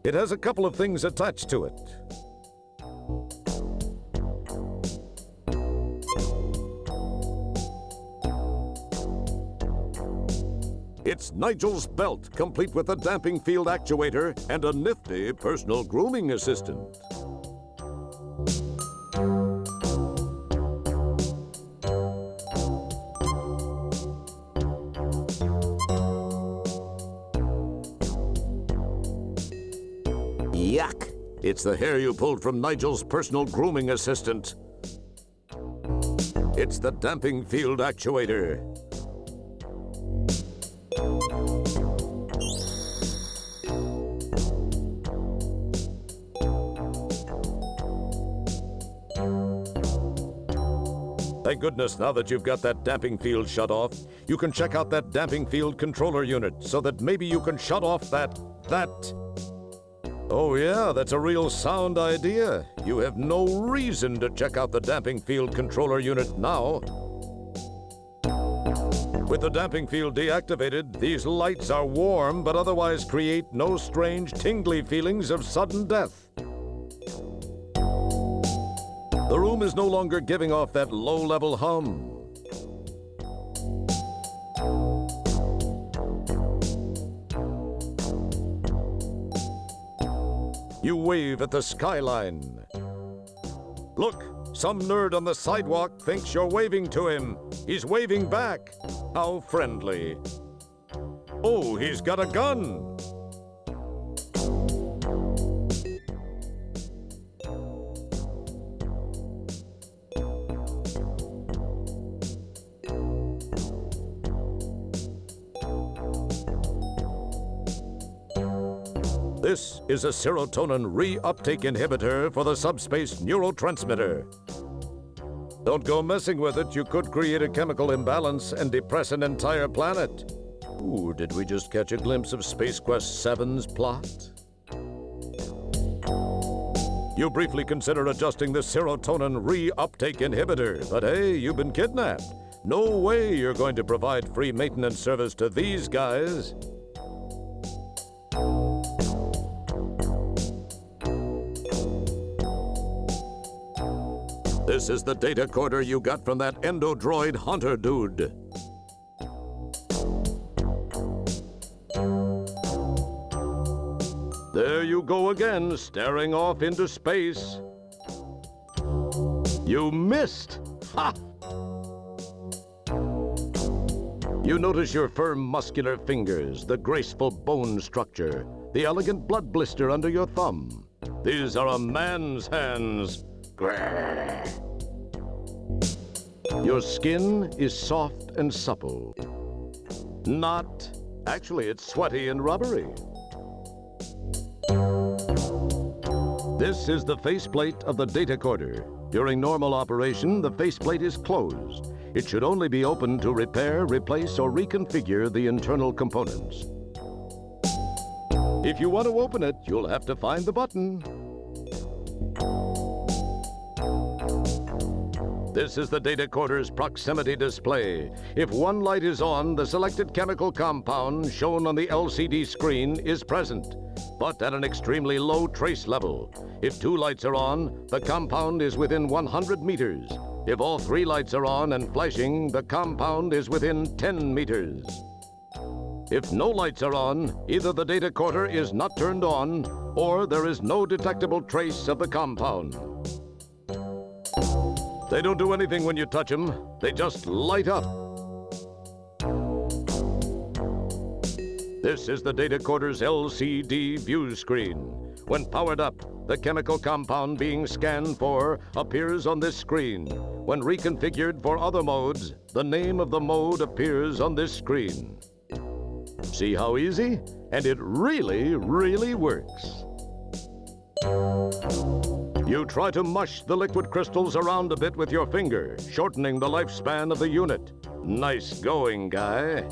It has a couple of things attached to it. It's Nigel's belt, complete with a damping field actuator and a nifty personal grooming assistant. Yuck! It's the hair you pulled from Nigel's personal grooming assistant. It's the damping field actuator. Thank goodness, now that you've got that damping field shut off, you can check out that damping field controller unit so that maybe you can shut off that... Oh yeah, that's a real sound idea. You have no reason to check out the damping field controller unit now. With the damping field deactivated, these lights are warm but otherwise create no strange tingly feelings of sudden death. The room is no longer giving off that low-level hum. You wave at the skyline. Look, some nerd on the sidewalk thinks you're waving to him. He's waving back. How friendly. Oh, he's got a gun. This is a serotonin reuptake inhibitor for the subspace neurotransmitter. Don't go messing with it. You could create a chemical imbalance and depress an entire planet. Ooh, did we just catch a glimpse of Space Quest 7's plot? You briefly consider adjusting the serotonin reuptake inhibitor, but hey, you've been kidnapped. No way you're going to provide free maintenance service to these guys. This is the data corder you got from that endodroid hunter dude. There you go again, staring off into space. You missed! Ha! You notice your firm muscular fingers, the graceful bone structure, the elegant blood blister under your thumb. These are a man's hands. Your skin is soft and supple. Not. Actually, it's sweaty and rubbery. This is the faceplate of the data corder. During normal operation, the faceplate is closed. It should only be opened to repair, replace, or reconfigure the internal components. If you want to open it, you'll have to find the button. This is the data corder's proximity display. If one light is on, the selected chemical compound shown on the LCD screen is present, but at an extremely low trace level. If two lights are on, the compound is within 100 meters. If all three lights are on and flashing, the compound is within 10 meters. If no lights are on, either the data corder is not turned on, or there is no detectable trace of the compound. They don't do anything when you touch them. They just light up. This is the data corder's LCD view screen. When powered up, the chemical compound being scanned for appears on this screen. When reconfigured for other modes, the name of the mode appears on this screen. See how easy? And it really, really works. You try to mush the liquid crystals around a bit with your finger, shortening the lifespan of the unit. Nice going, guy.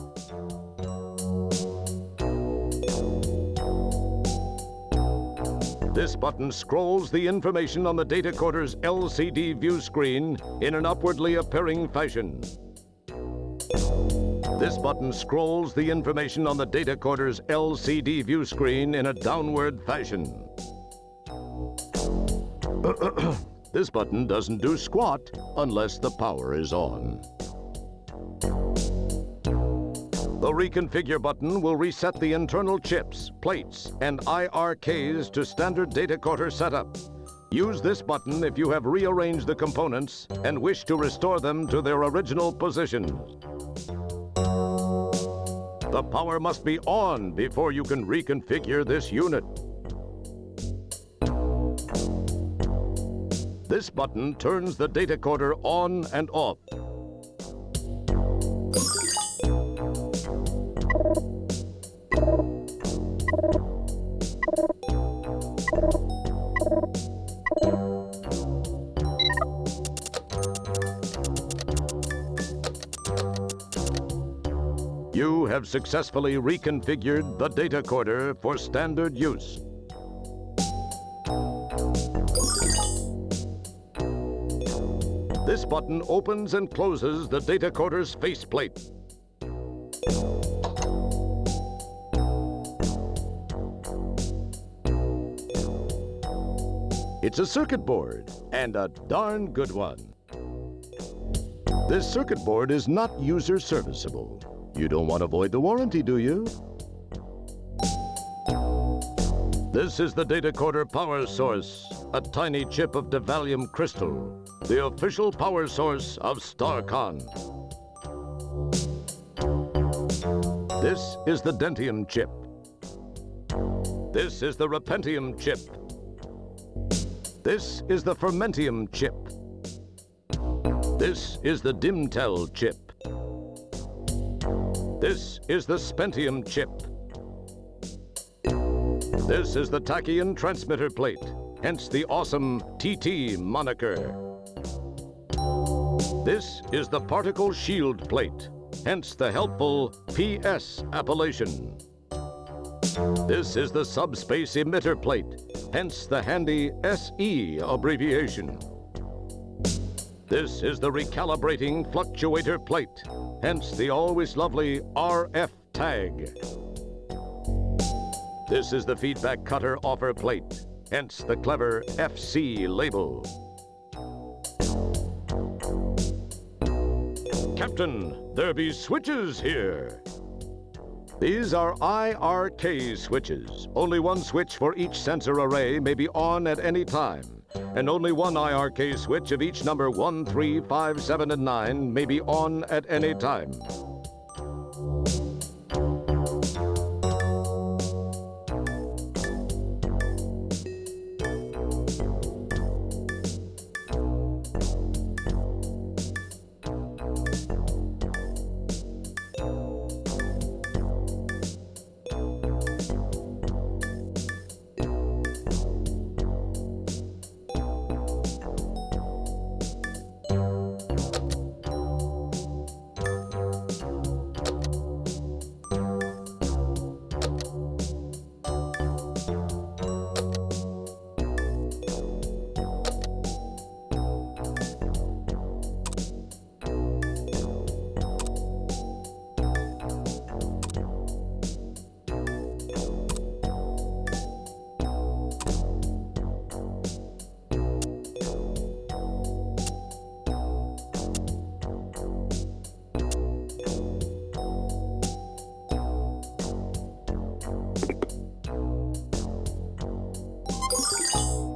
This button scrolls the information on the data corder's LCD view screen in an upwardly appearing fashion. This button scrolls the information on the data coder's LCD view screen in a downward fashion. This button doesn't do squat unless the power is on. The Reconfigure button will reset the internal chips, plates, and IRKs to standard data coder setup. Use this button if you have rearranged the components and wish to restore them to their original positions. The power must be on before you can reconfigure this unit. This button turns the data coder on and off. You have successfully reconfigured the data coder for standard use. This button opens and closes the data coder's faceplate. It's a circuit board, and a darn good one. This circuit board is not user serviceable. You don't want to void the warranty, do you? This is the data coder power source, a tiny chip of Devallium crystal, the official power source of StarCon. This is the Dentium chip. This is the Repentium chip. This is the Fermentium chip. This is the Dimtel chip. This is the Spentium chip. This is the Tachyon transmitter plate, hence the awesome TT moniker. This is the particle shield plate, hence the helpful PS appellation. This is the subspace emitter plate, hence the handy SE abbreviation. This is the recalibrating fluctuator plate, hence the always lovely RF tag. This is the feedback cutter offer plate, hence the clever FC label. Captain, there be switches here. These are IRK switches. Only one switch for each sensor array may be on at any time, and only one IRK switch of each number 1, 3, 5, 7, and 9 may be on at any time.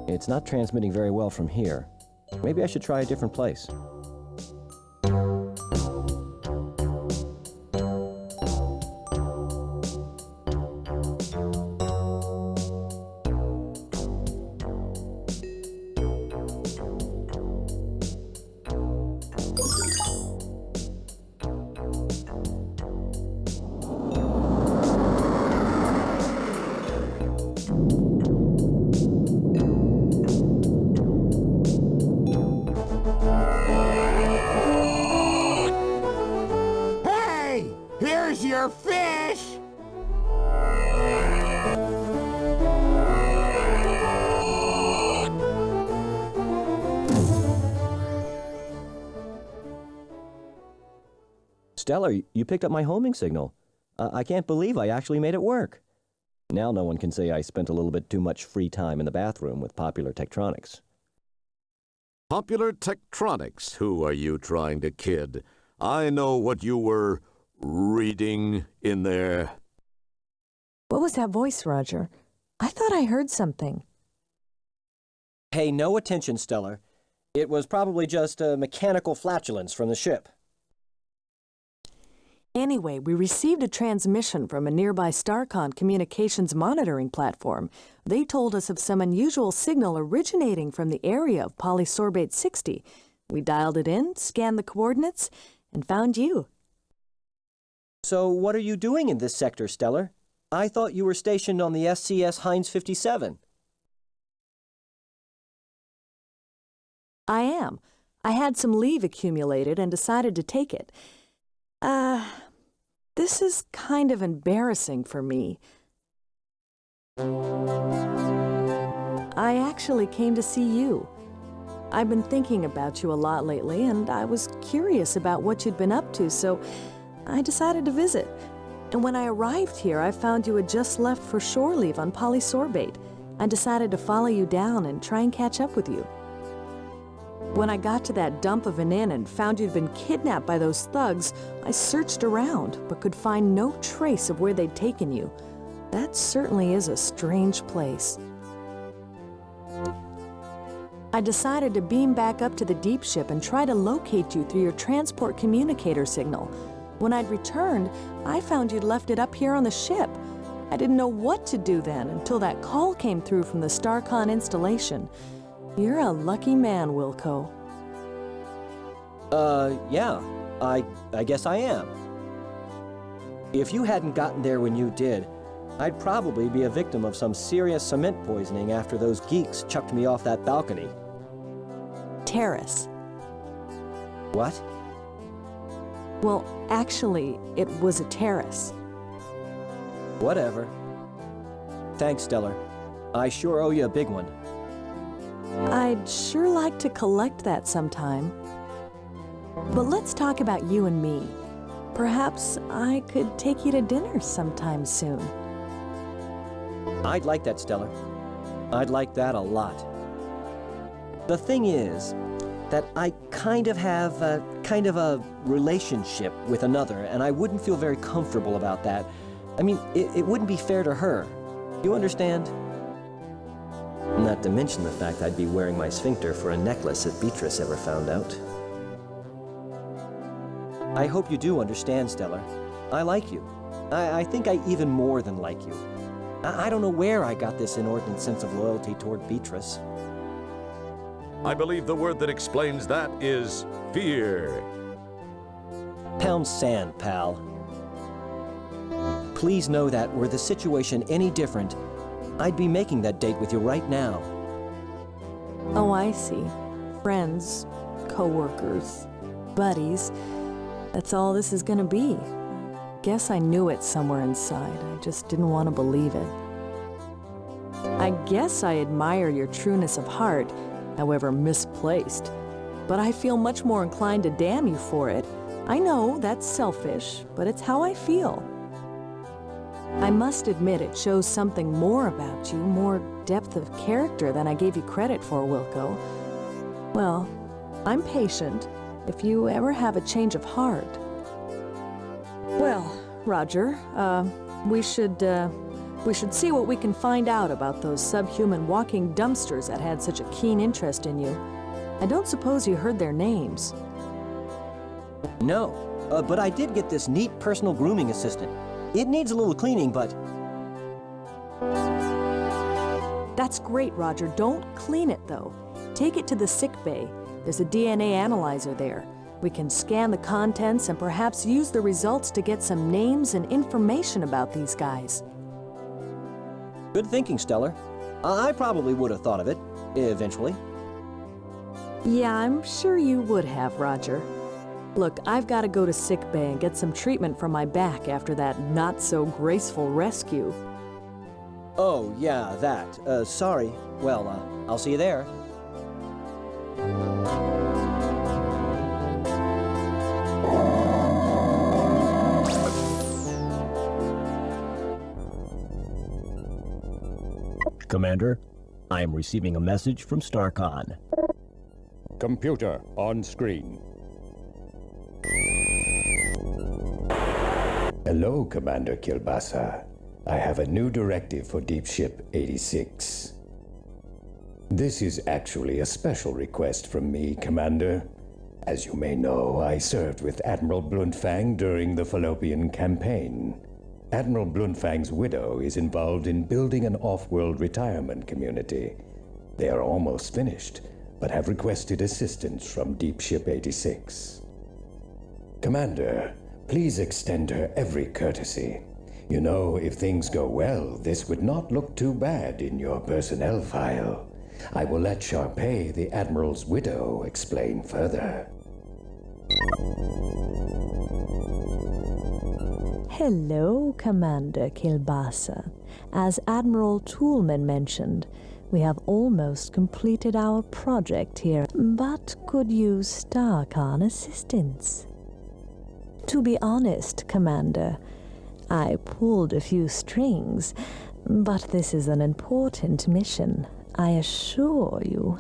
It's not transmitting very well from here. Maybe I should try a different place. Your fish! Stellar, you picked up my homing signal. I can't believe I actually made it work. Now no one can say I spent a little bit too much free time in the bathroom with Popular Tektronix. Popular Tektronix? Who are you trying to kid? I know what you were reading in there. What was that voice, Roger? I thought I heard something. Pay no attention, Stellar. It was probably just a mechanical flatulence from the ship. Anyway, we received a transmission from a nearby StarCon communications monitoring platform. They told us of some unusual signal originating from the area of Polysorbate 60. We dialed it in, scanned the coordinates, and found you. So what are you doing in this sector, Stellar? I thought you were stationed on the SCS Heinz 57. I am. I had some leave accumulated and decided to take it. This is kind of embarrassing for me. I actually came to see you. I've been thinking about you a lot lately, and I was curious about what you'd been up to, so I decided to visit. And when I arrived here, I found you had just left for shore leave on Polysorbate. I decided to follow you down and try and catch up with you. When I got to that dump of an inn and found you'd been kidnapped by those thugs, I searched around, but could find no trace of where they'd taken you. That certainly is a strange place. I decided to beam back up to the deep ship and try to locate you through your transport communicator signal. When I'd returned, I found you'd left it up here on the ship. I didn't know what to do then until that call came through from the StarCon installation. You're a lucky man, Wilco. Yeah. I guess I am. If you hadn't gotten there when you did, I'd probably be a victim of some serious cement poisoning after those geeks chucked me off that balcony. Terrace. What? Well, actually, it was a terrace. Whatever. Thanks, Stellar. I sure owe you a big one. I'd sure like to collect that sometime. But let's talk about you and me. Perhaps I could take you to dinner sometime soon. I'd like that, Stellar. I'd like that a lot. The thing is that I kind of have a relationship with another, and I wouldn't feel very comfortable about that. I mean, it wouldn't be fair to her. You understand? Not to mention the fact I'd be wearing my sphincter for a necklace if Beatrice ever found out. I hope you do understand, Stellar. I like you. I think I even more than like you. I don't know where I got this inordinate sense of loyalty toward Beatrice. I believe the word that explains that is fear. Pound sand, pal. Please know that were the situation any different, I'd be making that date with you right now. Oh, I see. Friends, co-workers, buddies. That's all this is gonna be. Guess I knew it somewhere inside. I just didn't want to believe it. I guess I admire your trueness of heart, however misplaced. But I feel much more inclined to damn you for it. I know that's selfish, but it's how I feel. I must admit it shows something more about you, more depth of character than I gave you credit for, Wilco. Well, I'm patient if you ever have a change of heart. Well, Roger, we should see what we can find out about those subhuman walking dumpsters that had such a keen interest in you. I don't suppose you heard their names. No, but I did get this neat personal grooming assistant. It needs a little cleaning, but... That's great, Roger. Don't clean it, though. Take it to the Sickbay. There's a DNA analyzer there. We can scan the contents and perhaps use the results to get some names and information about these guys. Good thinking, Stellar. I probably would have thought of it, eventually. Yeah, I'm sure you would have, Roger. Look, I've got to go to Sickbay and get some treatment for my back after that not-so-graceful rescue. Oh, yeah, that. Sorry. Well, I'll see you there. Commander, I am receiving a message from StarCon. Computer on screen. Hello, Commander Kilbasa. I have a new directive for Deep Ship 86. This is actually a special request from me, Commander. As you may know, I served with Admiral Bluntfang during the Fallopian campaign. Admiral Bluntfang's widow is involved in building an off-world retirement community. They are almost finished, but have requested assistance from Deep Ship 86. Commander, please extend her every courtesy. You know, if things go well, this would not look too bad in your personnel file. I will let Sharpei, the Admiral's widow, explain further. Hello, Commander Kilbasa. As Admiral Toolman mentioned, we have almost completed our project here, but could use StarCon assistance. To be honest, Commander, I pulled a few strings, but this is an important mission, I assure you.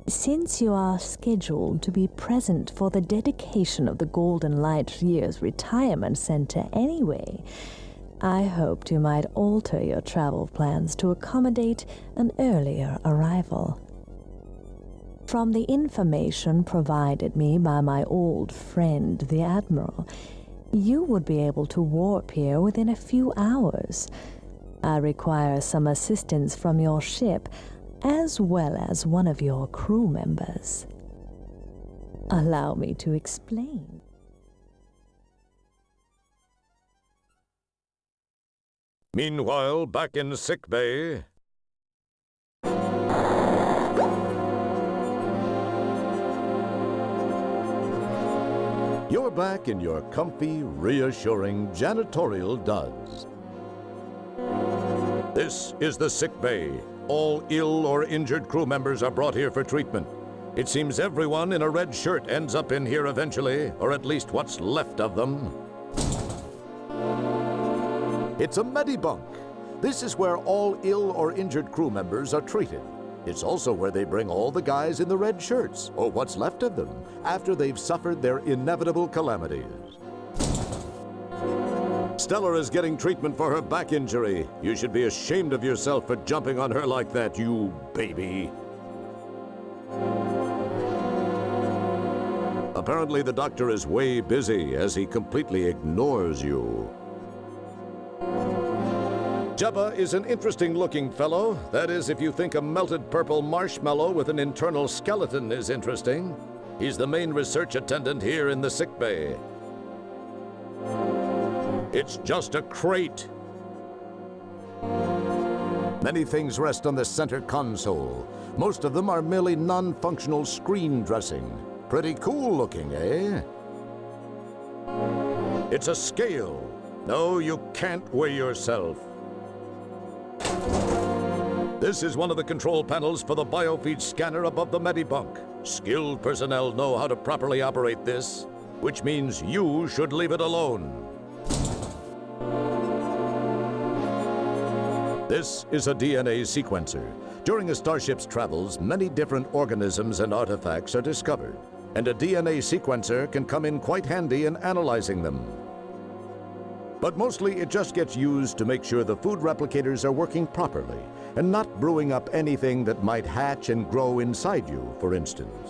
Since you are scheduled to be present for the dedication of the Golden Light Year's Retirement Center anyway, I hoped you might alter your travel plans to accommodate an earlier arrival. From the information provided me by my old friend, the Admiral, you would be able to warp here within a few hours. I require some assistance from your ship, as well as one of your crew members. Allow me to explain. Meanwhile, back in Sickbay... You're back in your comfy, reassuring janitorial duds. This is the Sickbay. All ill or injured crew members are brought here for treatment. It seems everyone in a red shirt ends up in here eventually, or at least what's left of them. It's a medibunk. This is where all ill or injured crew members are treated. It's also where they bring all the guys in the red shirts, or what's left of them, after they've suffered their inevitable calamities. Stella is getting treatment for her back injury. You should be ashamed of yourself for jumping on her like that, you baby. Apparently the doctor is way busy as he completely ignores you. Jabba is an interesting-looking fellow. That is, if you think a melted purple marshmallow with an internal skeleton is interesting. He's the main research attendant here in the sickbay. It's just a crate. Many things rest on the center console. Most of them are merely non-functional screen dressing. Pretty cool looking, eh? It's a scale. No, you can't weigh yourself. This is one of the control panels for the biofeed scanner above the medibunk. Skilled personnel know how to properly operate this, which means you should leave it alone. This is a DNA sequencer. During a starship's travels, many different organisms and artifacts are discovered, and a DNA sequencer can come in quite handy in analyzing them. But mostly it just gets used to make sure the food replicators are working properly and not brewing up anything that might hatch and grow inside you, for instance.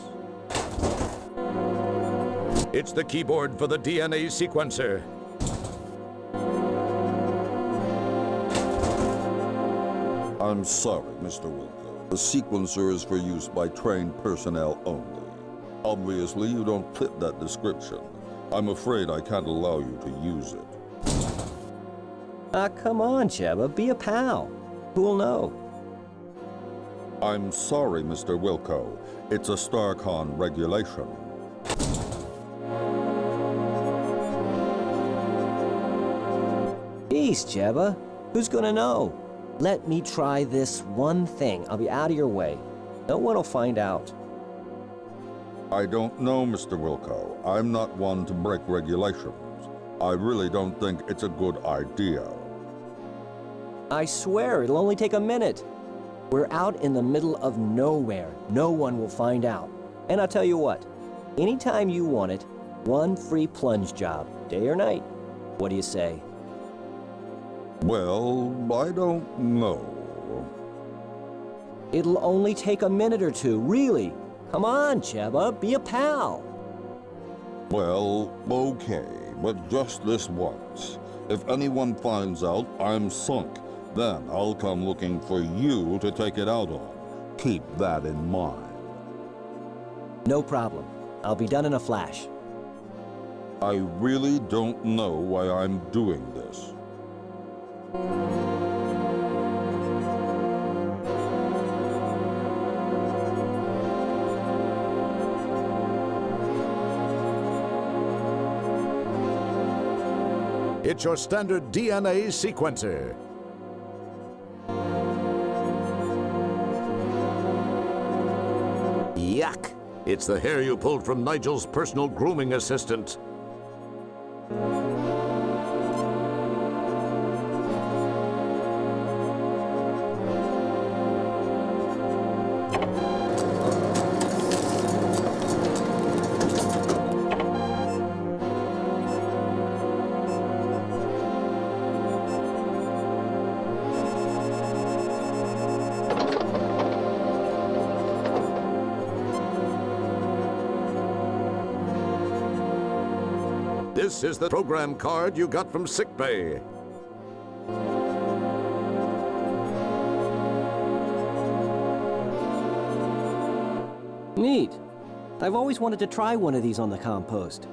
It's the keyboard for the DNA sequencer. I'm sorry, Mr. Wilco. The sequencer is for use by trained personnel only. Obviously, you don't fit that description. I'm afraid I can't allow you to use it. Come on, Jabba, be a pal. Who'll know? I'm sorry, Mr. Wilco. It's a StarCon regulation. Jeez, Jabba, who's gonna know? Let me try this one thing. I'll be out of your way. No one will find out. I don't know, Mr. Wilco. I'm not one to break regulations. I really don't think it's a good idea. I swear, it'll only take a minute. We're out in the middle of nowhere. No one will find out. And I'll tell you what, anytime you want it, one free plunge job, day or night. What do you say? Well, I don't know. It'll only take a minute or two, really. Come on, Cheba, be a pal. Well, okay, but just this once. If anyone finds out I'm sunk, then I'll come looking for you to take it out on. Keep that in mind. No problem. I'll be done in a flash. I really don't know why I'm doing this. It's your standard DNA sequencer. Yuck! It's the hair you pulled from Nigel's personal grooming assistant. This is the program card you got from Sickbay. Neat. I've always wanted to try one of these on the compost.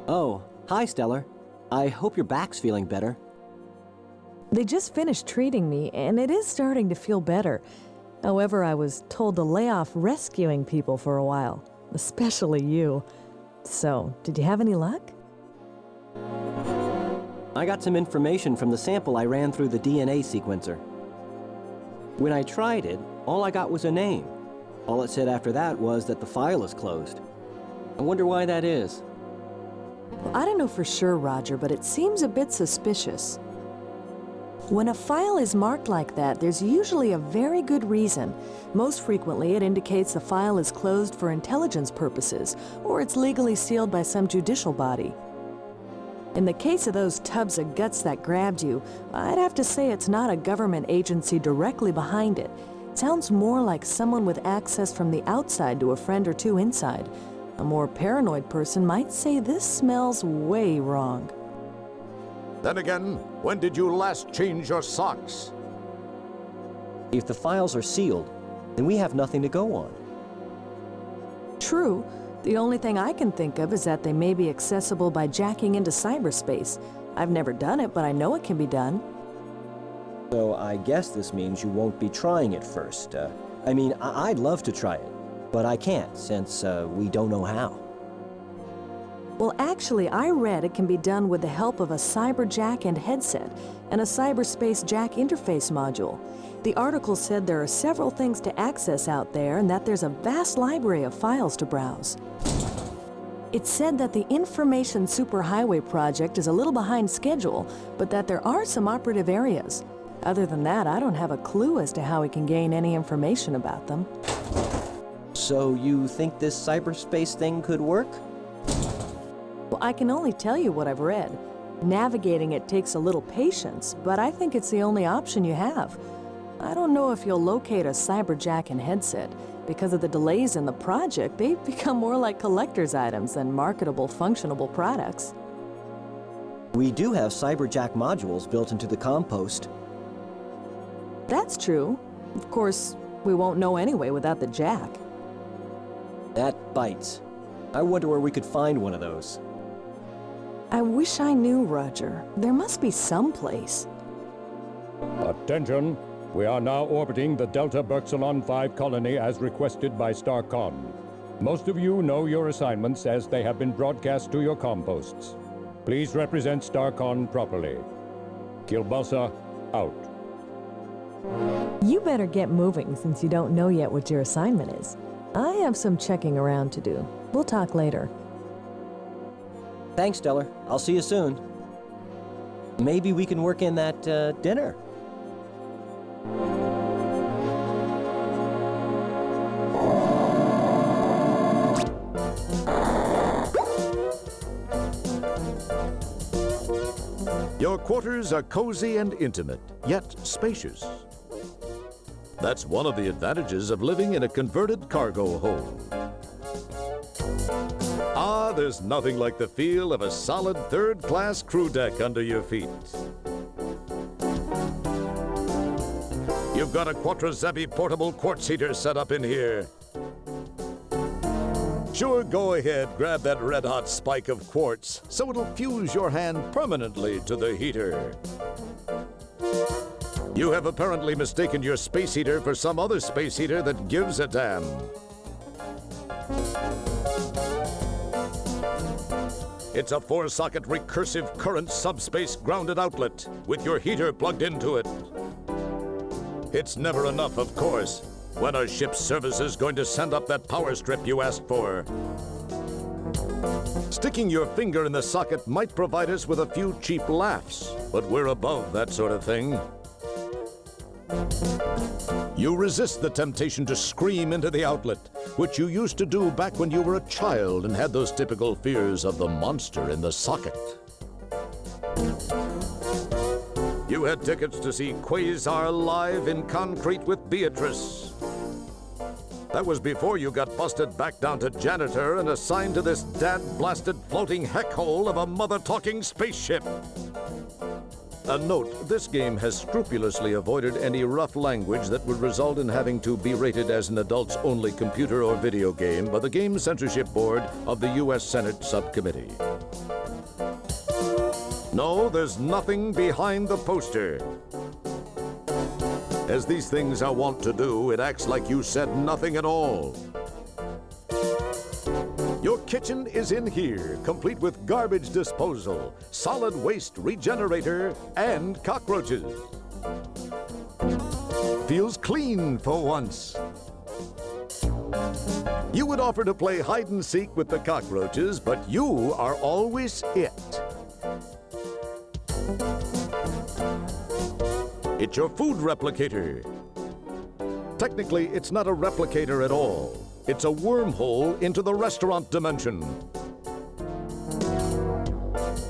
Oh, hi, Stellar. I hope your back's feeling better. They just finished treating me, and it is starting to feel better. However, I was told to lay off rescuing people for a while, especially you. So, did you have any luck? I got some information from the sample I ran through the DNA sequencer. When I tried it, all I got was a name. All it said after that was that the file is closed. I wonder why that is. Well, I don't know for sure, Roger, but it seems a bit suspicious. When a file is marked like that, there's usually a very good reason. Most frequently, it indicates the file is closed for intelligence purposes, or it's legally sealed by some judicial body. In the case of those tubs of guts that grabbed you, I'd have to say it's not a government agency directly behind it. It sounds more like someone with access from the outside to a friend or two inside. A more paranoid person might say this smells way wrong. Then again, when did you last change your socks? If the files are sealed, then we have nothing to go on. True. The only thing I can think of is that they may be accessible by jacking into cyberspace. I've never done it, but I know it can be done. So I guess this means you won't be trying it first. I'd love to try it, but I can't since we don't know how. Well, actually, I read it can be done with the help of a cyber jack and headset and a cyberspace jack interface module. The article said there are several things to access out there and that there's a vast library of files to browse. It said that the Information Superhighway project is a little behind schedule, but that there are some operative areas. Other than that, I don't have a clue as to how we can gain any information about them. So you think this cyberspace thing could work? Well, I can only tell you what I've read. Navigating it takes a little patience, but I think it's the only option you have. I don't know if you'll locate a cyberjack and headset. Because of the delays in the project, they've become more like collector's items than marketable, functionable products. We do have cyberjack modules built into the compost. That's true. Of course, we won't know anyway without the jack. That bites. I wonder where we could find one of those. I wish I knew, Roger. There must be some place. Attention! We are now orbiting the Delta Berxalon 5 colony as requested by StarCon. Most of you know your assignments as they have been broadcast to your composts. Please represent StarCon properly. Kilbasa, out. You better get moving since you don't know yet what your assignment is. I have some checking around to do. We'll talk later. Thanks, Stellar. I'll see you soon. Maybe we can work in that dinner. Your quarters are cozy and intimate, yet spacious. That's one of the advantages of living in a converted cargo hold. Ah, there's nothing like the feel of a solid third-class crew deck under your feet. You've got a Quattrozevi portable quartz heater set up in here. Sure, go ahead, grab that red-hot spike of quartz so it'll fuse your hand permanently to the heater. You have apparently mistaken your space heater for some other space heater that gives a damn. It's a 4-socket recursive current subspace grounded outlet with your heater plugged into it. It's never enough, of course. When are ship's services going to send up that power strip you asked for? Sticking your finger in the socket might provide us with a few cheap laughs, but we're above that sort of thing. You resist the temptation to scream into the outlet, which you used to do back when you were a child and had those typical fears of the monster in the socket. You had tickets to see Quasar live in concrete with Beatrice. That was before you got busted back down to janitor and assigned to this dad-blasted floating heck hole of a mother-talking spaceship. A note, this game has scrupulously avoided any rough language that would result in having to be rated as an adults-only computer or video game by the Game Censorship Board of the U.S. Senate Subcommittee. No, there's nothing behind the poster. As these things are wont to do, it acts like you said nothing at all. Your kitchen is in here, complete with garbage disposal, solid waste regenerator, and cockroaches. Feels clean for once. You would offer to play hide and seek with the cockroaches, but you are always it. It's your food replicator. Technically, it's not a replicator at all. It's a wormhole into the restaurant dimension.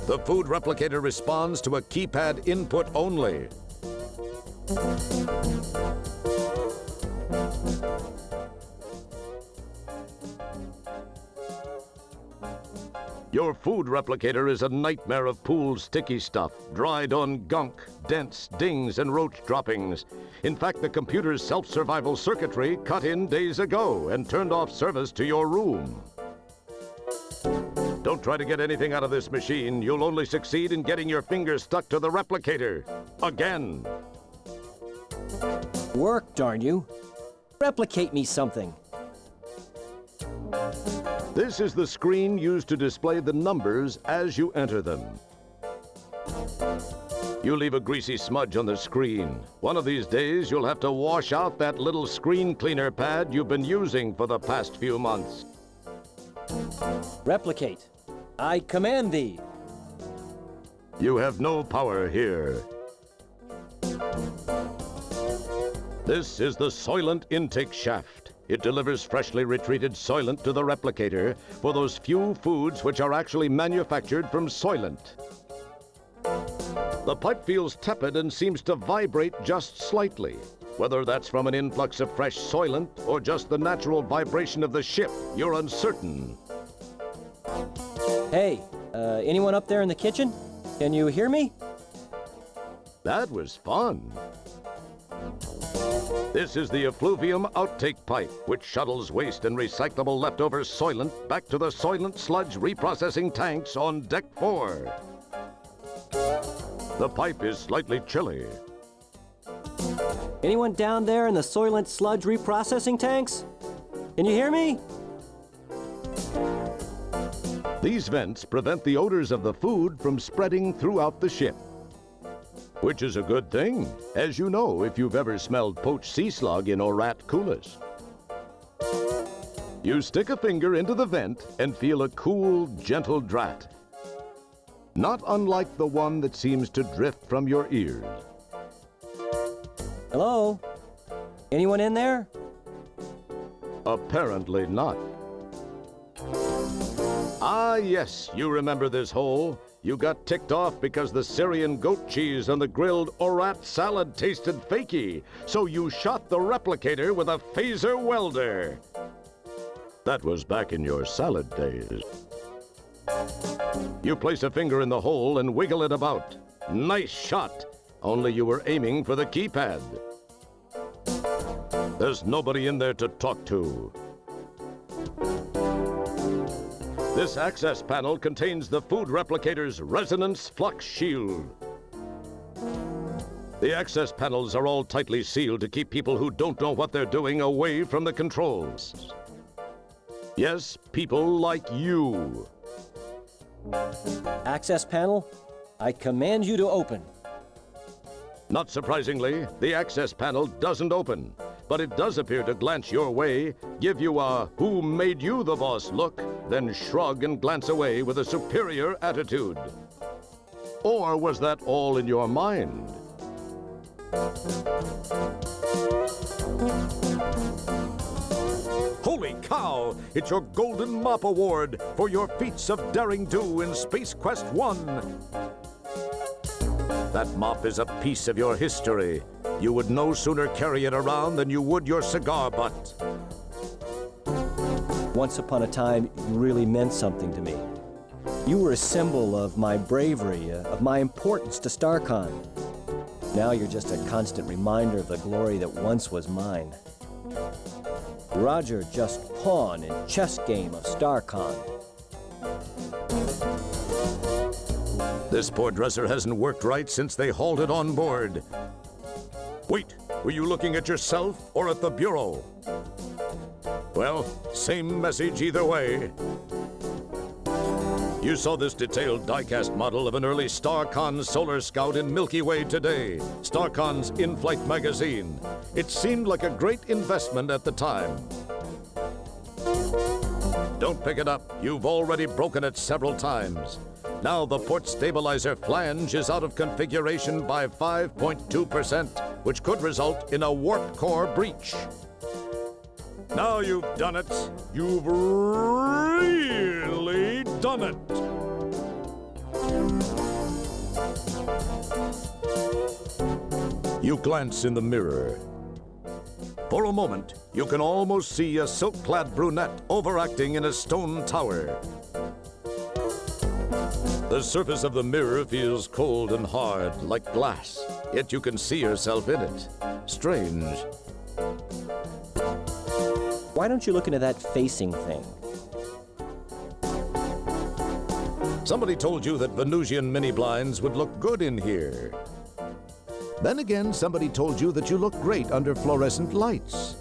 The food replicator responds to a keypad input only. Your food replicator is a nightmare of pooled sticky stuff, dried-on gunk, dents, dings, and roach droppings. In fact, the computer's self-survival circuitry cut in days ago and turned off service to your room. Don't try to get anything out of this machine. You'll only succeed in getting your fingers stuck to the replicator. Again. Work, darn you. Replicate me something. This is the screen used to display the numbers as you enter them. You leave a greasy smudge on the screen. One of these days, you'll have to wash out that little screen cleaner pad you've been using for the past few months. Replicate. I command thee. You have no power here. This is the Soylent intake shaft. It delivers freshly retreated Soylent to the replicator for those few foods which are actually manufactured from Soylent. The pipe feels tepid and seems to vibrate just slightly. Whether that's from an influx of fresh Soylent or just the natural vibration of the ship, you're uncertain. Hey, anyone up there in the kitchen? Can you hear me? That was fun. This is the effluvium outtake pipe, which shuttles waste and recyclable leftover Soylent back to the Soylent sludge reprocessing tanks on Deck 4. The pipe is slightly chilly. Anyone down there in the Soylent sludge reprocessing tanks? Can you hear me? These vents prevent the odors of the food from spreading throughout the ship. Which is a good thing, as you know if you've ever smelled poached sea slug in Orat coolers. You stick a finger into the vent and feel a cool, gentle draft. Not unlike the one that seems to drift from your ears. Hello? Anyone in there? Apparently not. Ah, yes, you remember this hole. You got ticked off because the Syrian goat cheese on the grilled Orat salad tasted fakey, so you shot the replicator with a phaser welder. That was back in your salad days. You place a finger in the hole and wiggle it about. Nice shot, only you were aiming for the keypad. There's nobody in there to talk to. This access panel contains the food replicator's resonance flux shield. The access panels are all tightly sealed to keep people who don't know what they're doing away from the controls. Yes, people like you. Access panel, I command you to open. Not surprisingly, the access panel doesn't open, but it does appear to glance your way, give you a "who made you the boss" look, then shrug and glance away with a superior attitude. Or was that all in your mind? Holy cow! It's your Golden Mop Award for your feats of daring do in Space Quest 1. That mop is a piece of your history. You would no sooner carry it around than you would your cigar butt. Once upon a time, you really meant something to me. You were a symbol of my bravery, of my importance to StarCon. Now you're just a constant reminder of the glory that once was mine. Roger, just pawn in chess game of StarCon. This poor dresser hasn't worked right since they hauled it on board. Wait, were you looking at yourself or at the bureau? Well, same message either way. You saw this detailed die-cast model of an early StarCon Solar Scout in Milky Way today, StarCon's in-flight magazine. It seemed like a great investment at the time. Don't pick it up. You've already broken it several times. Now the port stabilizer flange is out of configuration by 5.2%, which could result in a warp core breach. Now you've done it. You've really done it. You glance in the mirror. For a moment, you can almost see a silk-clad brunette overacting in a stone tower. The surface of the mirror feels cold and hard, like glass, yet you can see yourself in it. Strange. Why don't you look into that facing thing? Somebody told you that Venusian mini blinds would look good in here. Then again, somebody told you that you look great under fluorescent lights.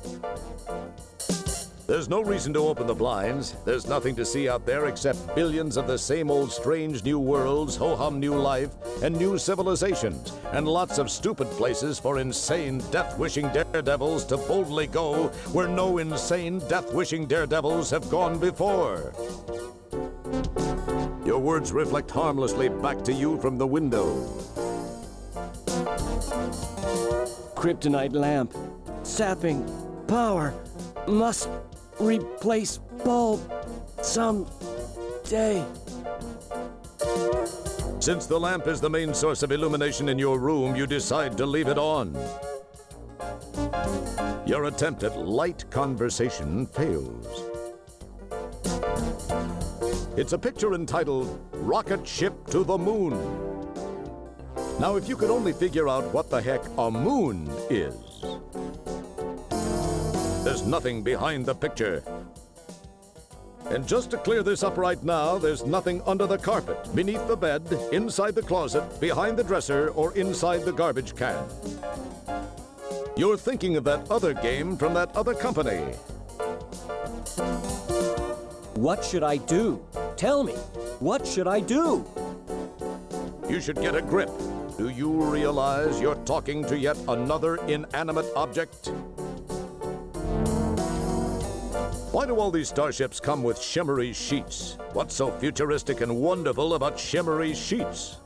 There's no reason to open the blinds. There's nothing to see out there except billions of the same old strange new worlds, ho-hum new life, and new civilizations, and lots of stupid places for insane, death-wishing daredevils to boldly go where no insane, death-wishing daredevils have gone before. Your words reflect harmlessly back to you from the window. Kryptonite lamp. Sapping. Power. Must replace bulb. Some day. Since the lamp is the main source of illumination in your room, you decide to leave it on. Your attempt at light conversation fails. It's a picture entitled Rocket Ship to the Moon. Now, if you could only figure out what the heck a moon is. There's nothing behind the picture. And just to clear this up right now, there's nothing under the carpet, beneath the bed, inside the closet, behind the dresser, or inside the garbage can. You're thinking of that other game from that other company. What should I do? Tell me. What should I do? You should get a grip. Do you realize you're talking to yet another inanimate object? Why do all these starships come with shimmery sheets? What's so futuristic and wonderful about shimmery sheets?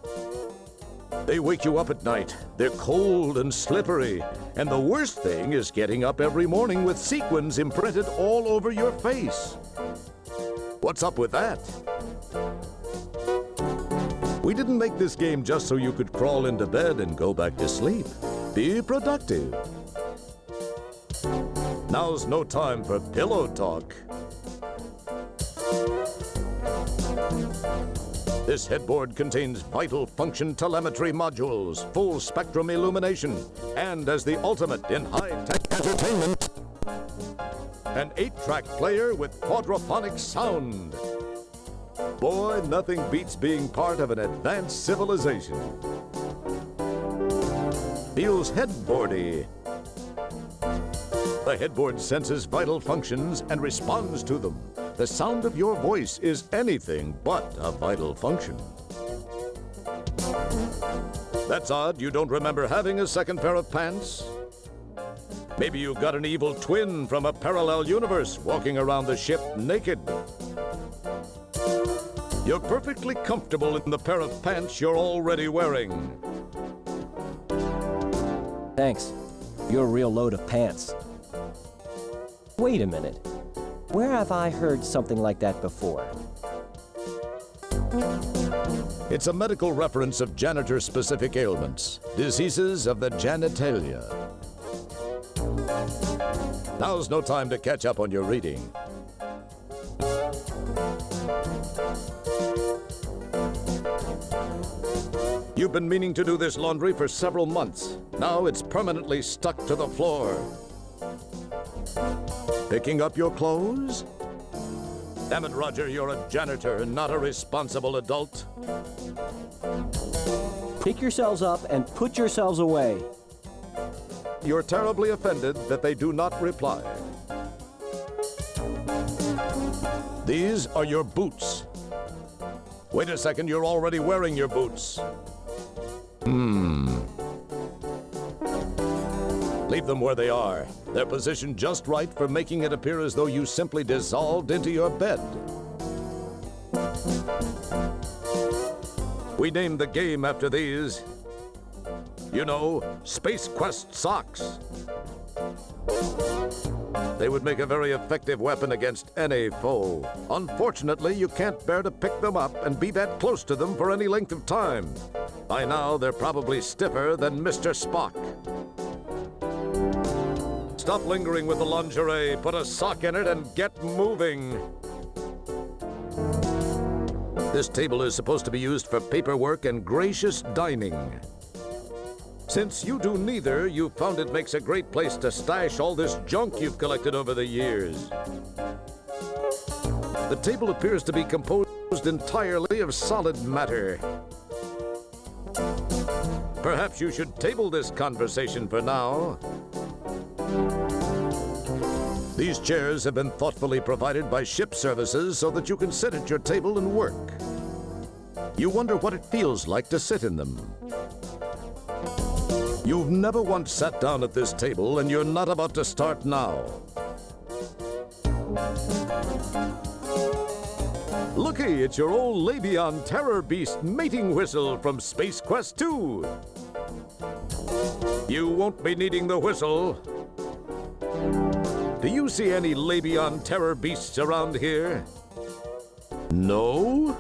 They wake you up at night. They're cold and slippery. And the worst thing is getting up every morning with sequins imprinted all over your face. What's up with that? We didn't make this game just so you could crawl into bed and go back to sleep. Be productive. Now's no time for pillow talk. This headboard contains vital function telemetry modules, full spectrum illumination, and as the ultimate in high-tech entertainment, an 8-track player with quadraphonic sound. Boy, nothing beats being part of an advanced civilization. Feels headboardy. The headboard senses vital functions and responds to them. The sound of your voice is anything but a vital function. That's odd, you don't remember having a second pair of pants? Maybe you've got an evil twin from a parallel universe walking around the ship naked. You're perfectly comfortable in the pair of pants you're already wearing. Thanks. You're a real load of pants. Wait a minute. Where have I heard something like that before? It's a medical reference of janitor-specific ailments, diseases of the genitalia. Now's no time to catch up on your reading. You've been meaning to do this laundry for several months. Now it's permanently stuck to the floor. Picking up your clothes? Damn it, Roger, you're a janitor, not a responsible adult. Pick yourselves up and put yourselves away. You're terribly offended that they do not reply. These are your boots. Wait a second, you're already wearing your boots. Leave them where they are. They're positioned just right for making it appear as though you simply dissolved into your bed. We named the game after these. You know, Space Quest socks. They would make a very effective weapon against any foe. Unfortunately, you can't bear to pick them up and be that close to them for any length of time. By now, they're probably stiffer than Mr. Spock. Stop lingering with the lingerie, put a sock in it, and get moving. This table is supposed to be used for paperwork and gracious dining. Since you do neither, you found it makes a great place to stash all this junk you've collected over the years. The table appears to be composed entirely of solid matter. Perhaps you should table this conversation for now. These chairs have been thoughtfully provided by ship services so that you can sit at your table and work. You wonder what it feels like to sit in them. You've never once sat down at this table, and you're not about to start now. Looky, it's your old Labion Terror Beast mating whistle from Space Quest 2. You won't be needing the whistle. Do you see any Labion Terror Beasts around here? No?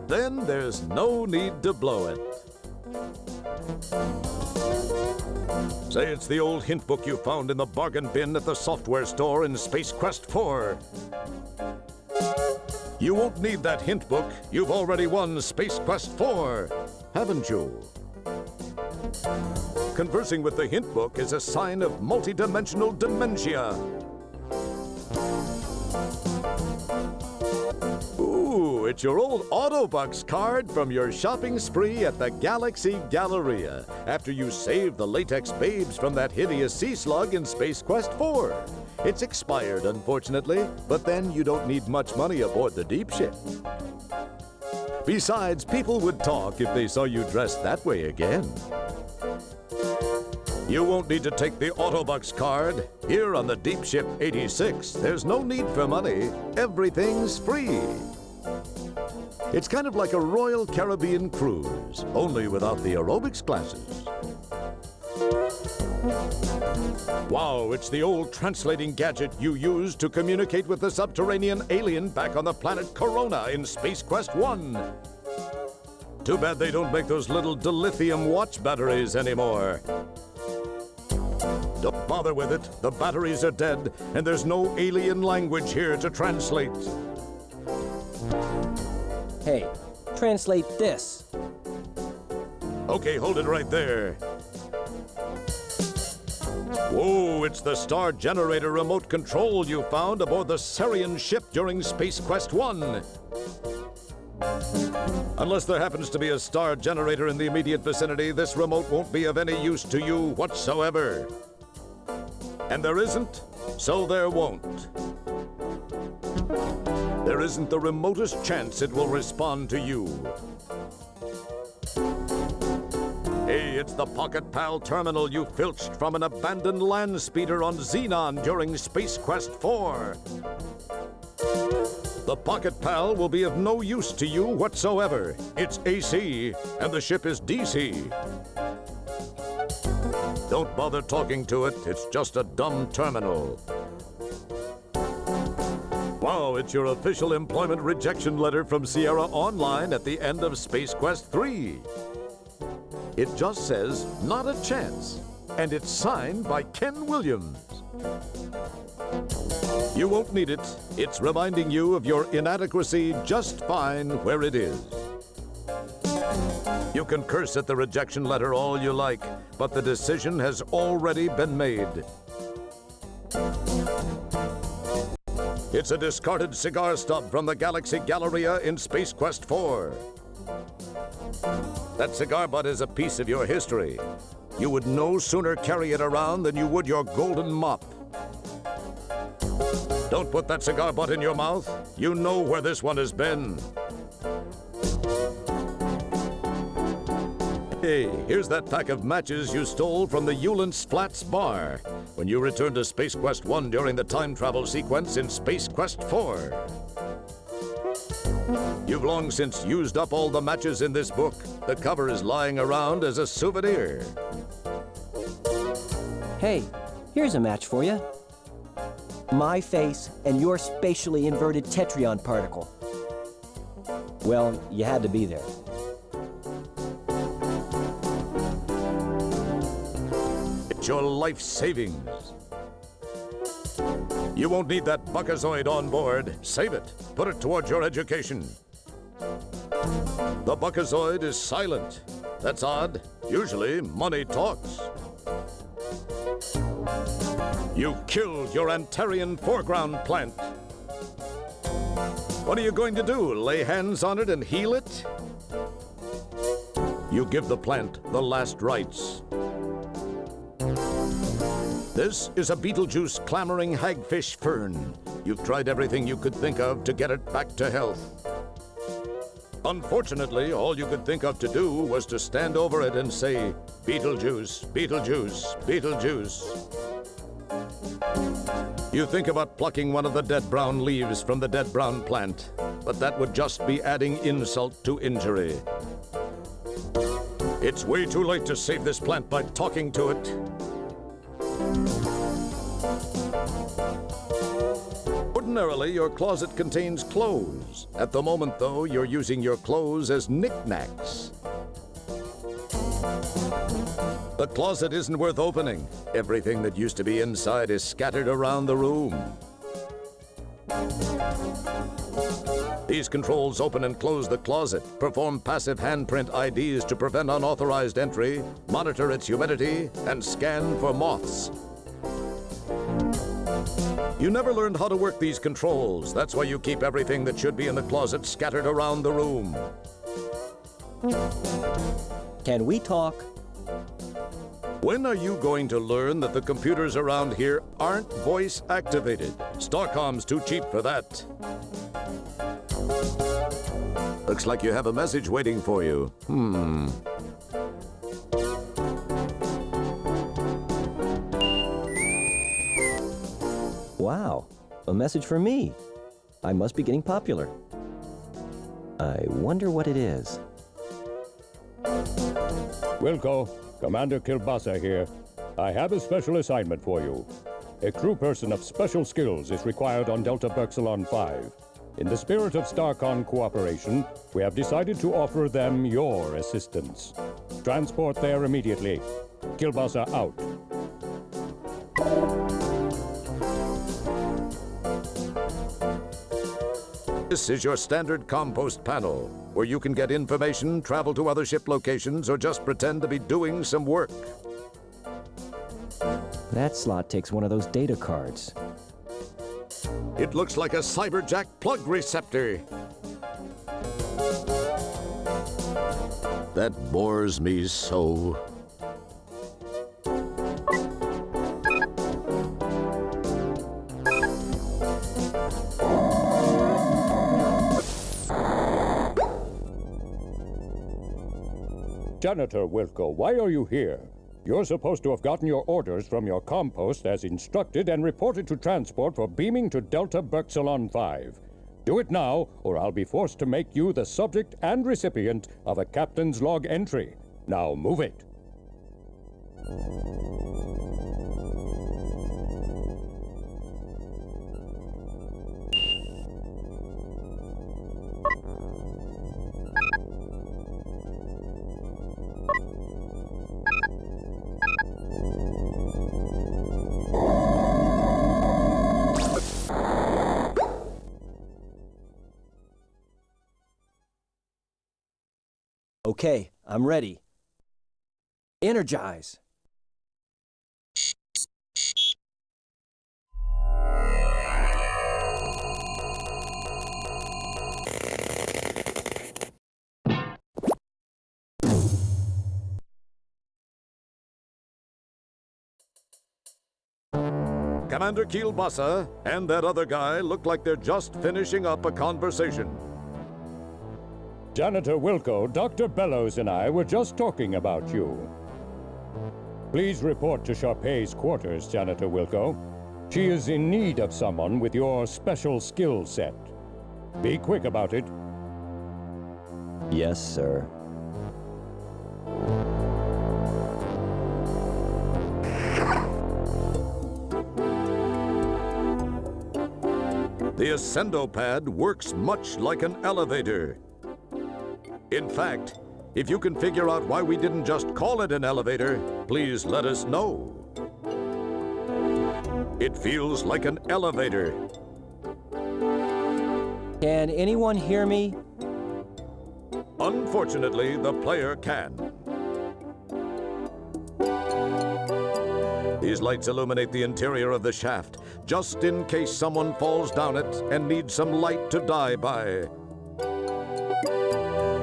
Then there's no need to blow it. Say it's the old hint book you found in the bargain bin at the software store in Space Quest 4. You won't need that hint book. You've already won Space Quest 4, haven't you? Conversing with the hint book is a sign of multidimensional dementia. Ooh, it's your old Autobucks card from your shopping spree at the Galaxy Galleria after you saved the latex babes from that hideous sea slug in Space Quest 4. It's expired, unfortunately, but then you don't need much money aboard the deep ship. Besides, people would talk if they saw you dressed that way again. You won't need to take the Autobucks card. Here on the Deep Ship 86, there's no need for money. Everything's free. It's kind of like a Royal Caribbean cruise, only without the aerobics classes. Wow, it's the old translating gadget you used to communicate with the subterranean alien back on the planet Corona in Space Quest 1. Too bad they don't make those little dilithium watch batteries anymore. Don't bother with it. The batteries are dead, and there's no alien language here to translate. Hey, translate this. Okay, hold it right there. Whoa, it's the star generator remote control you found aboard the Sarian ship during Space Quest 1. Unless there happens to be a star generator in the immediate vicinity, this remote won't be of any use to you whatsoever. And there isn't, so there won't. There isn't the remotest chance it will respond to you. Hey, it's the Pocket Pal terminal you filched from an abandoned land speeder on Xenon during Space Quest 4. The Pocket Pal will be of no use to you whatsoever. It's AC, and the ship is DC. Don't bother talking to it, it's just a dumb terminal. Wow, it's your official employment rejection letter from Sierra Online at the end of Space Quest 3. It just says, not a chance, and it's signed by Ken Williams. You won't need it. It's reminding you of your inadequacy just fine where it is. You can curse at the rejection letter all you like, but the decision has already been made. It's a discarded cigar stub from the Galaxy Galleria in Space Quest 4. That cigar butt is a piece of your history. You would no sooner carry it around than you would your golden mop. Don't put that cigar butt in your mouth. You know where this one has been. Hey, here's that pack of matches you stole from the Eulance Flats bar when you returned to Space Quest 1 during the time travel sequence in Space Quest 4. You've long since used up all the matches in this book. The cover is lying around as a souvenir. Hey, here's a match for you. My face and your spatially inverted Tetrion particle. Well, you had to be there. It's your life savings. You won't need that Buckazoid on board. Save it. Put it towards your education. The Buckazoid is silent. That's odd. Usually, money talks. You killed your Antarian foreground plant. What are you going to do? Lay hands on it and heal it? You give the plant the last rites. This is a Beetlejuice clamoring hagfish fern. You've tried everything you could think of to get it back to health. Unfortunately, all you could think of to do was to stand over it and say, Beetlejuice, Beetlejuice, Beetlejuice. You think about plucking one of the dead brown leaves from the dead brown plant, but that would just be adding insult to injury. It's way too late to save this plant by talking to it. Ordinarily, your closet contains clothes. At the moment, though, you're using your clothes as knickknacks. The closet isn't worth opening. Everything that used to be inside is scattered around the room. These controls open and close the closet, perform passive handprint IDs to prevent unauthorized entry, monitor its humidity, and scan for moths. You never learned how to work these controls. That's why you keep everything that should be in the closet scattered around the room. Can we talk? When are you going to learn that the computers around here aren't voice activated? Starcom's too cheap for that. Looks like you have a message waiting for you. Wow, a message for me. I must be getting popular. I wonder what it is. Wilco, Commander Kilbasa here. I have a special assignment for you. A crew person of special skills is required on Delta Berxalon 5. In the spirit of Starcon cooperation, we have decided to offer them your assistance. Transport there immediately. Kilbasa out. This is your standard compost panel, where you can get information, travel to other ship locations, or just pretend to be doing some work. That slot takes one of those data cards. It looks like a cyberjack plug receptor. That bores me so. Janitor Wilco, why are you here? You're supposed to have gotten your orders from your compost as instructed and reported to transport for beaming to Delta Berxalon 5. Do it now, or I'll be forced to make you the subject and recipient of a captain's log entry. Now move it. Okay, I'm ready. Energize! Commander Kilbasa and that other guy look like they're just finishing up a conversation. Janitor Wilco, Dr. Bellows and I were just talking about you. Please report to Sharpei's quarters, Janitor Wilco. She is in need of someone with your special skill set. Be quick about it. Yes, sir. The Ascendo pad works much like an elevator. In fact, if you can figure out why we didn't just call it an elevator, please let us know. It feels like an elevator. Can anyone hear me? Unfortunately, the player can. These lights illuminate the interior of the shaft, just in case someone falls down it and needs some light to die by.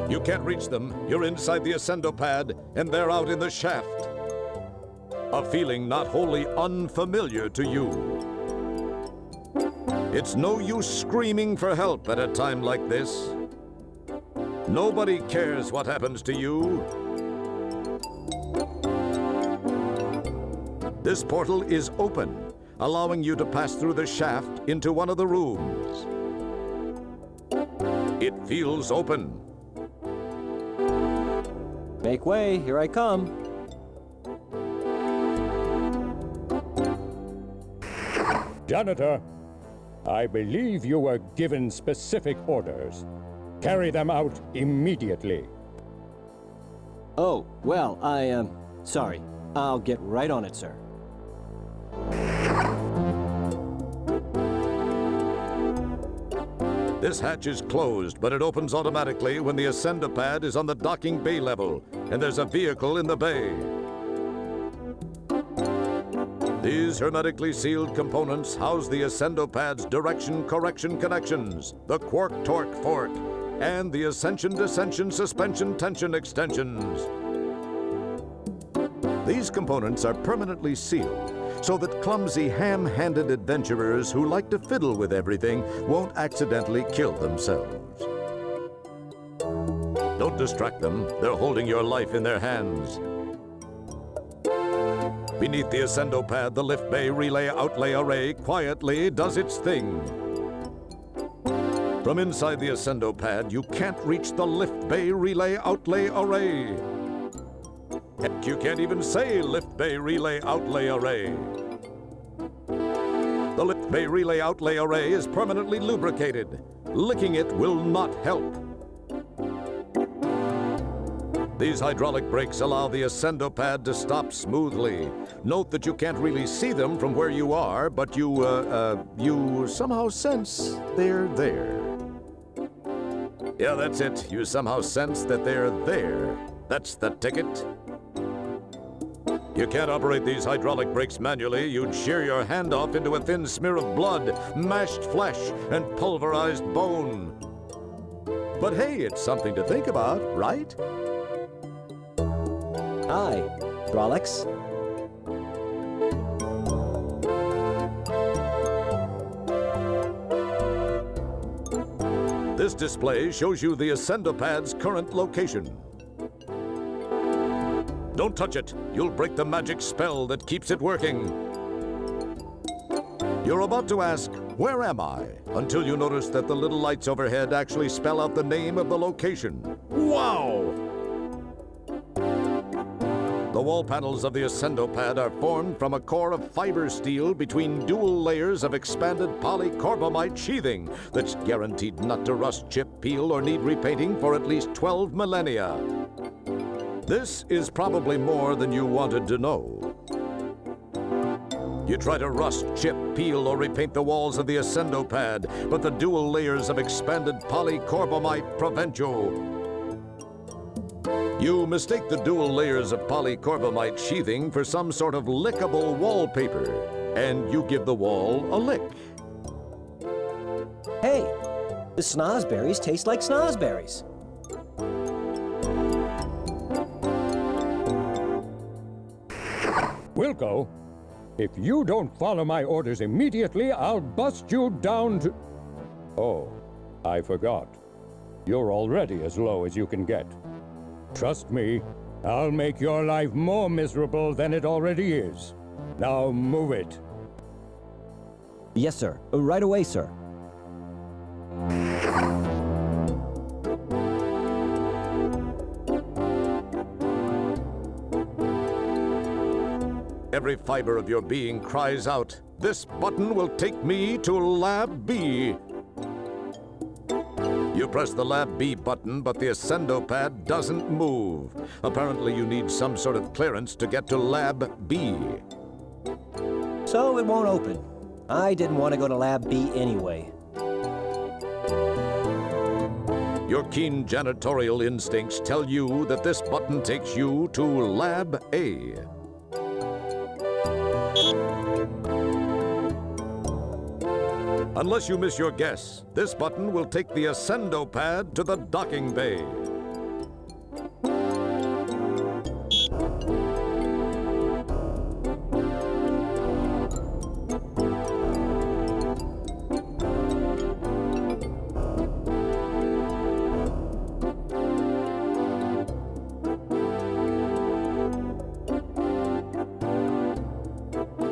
You can't reach them. You're inside the Ascendo pad, and they're out in the shaft. A feeling not wholly unfamiliar to you. It's no use screaming for help at a time like this. Nobody cares what happens to you. This portal is open, allowing you to pass through the shaft into one of the rooms. It feels open. Make way, here I come. Janitor, I believe you were given specific orders. Carry them out immediately. Oh, well, sorry. I'll get right on it, sir. This hatch is closed, but it opens automatically when the Ascendo pad is on the docking bay level, and there's a vehicle in the bay. These hermetically sealed components house the Ascendo pad's direction correction connections, the quark torque fork, and the ascension descension suspension tension extensions. These components are permanently sealed so that clumsy, ham-handed adventurers who like to fiddle with everything won't accidentally kill themselves. Don't distract them. They're holding your life in their hands. Beneath the Ascendo pad, the lift bay relay outlay array quietly does its thing. From inside the Ascendo pad, you can't reach the lift bay relay outlay array. Heck, you can't even say lift bay relay outlay array. The lift bay relay outlay array is permanently lubricated. Licking it will not help. These hydraulic brakes allow the Ascendo pad to stop smoothly. Note that you can't really see them from where you are, but you somehow sense they're there. Yeah, that's it. You somehow sense that they're there. That's the ticket. You can't operate these hydraulic brakes manually. You'd shear your hand off into a thin smear of blood, mashed flesh, and pulverized bone. But hey, it's something to think about, right? Hi, hydraulics. This display shows you the Ascendo pad's current location. Don't touch it. You'll break the magic spell that keeps it working. You're about to ask, where am I? Until you notice that the little lights overhead actually spell out the name of the location. Wow! The wall panels of the Ascendo pad are formed from a core of fiber steel between dual layers of expanded polycarbonate sheathing that's guaranteed not to rust, chip, peel, or need repainting for at least 12 millennia. This is probably more than you wanted to know. You try to rust, chip, peel, or repaint the walls of the Ascendo pad, but the dual layers of expanded polycarbonate prevent you. You mistake the dual layers of polycarbonate sheathing for some sort of lickable wallpaper, and you give the wall a lick. Hey, the snozberries taste like snozberries. Wilco, if you don't follow my orders immediately, I'll bust you down to... Oh, I forgot. You're already as low as you can get. Trust me, I'll make your life more miserable than it already is. Now move it. Yes, sir. Right away, sir. Every fiber of your being cries out, "This button will take me to Lab B." You press the Lab B button, but the Ascendo pad doesn't move. Apparently you need some sort of clearance to get to Lab B. So it won't open. I didn't want to go to Lab B anyway. Your keen janitorial instincts tell you that this button takes you to Lab A. Unless you miss your guess, this button will take the Ascendo pad to the docking bay.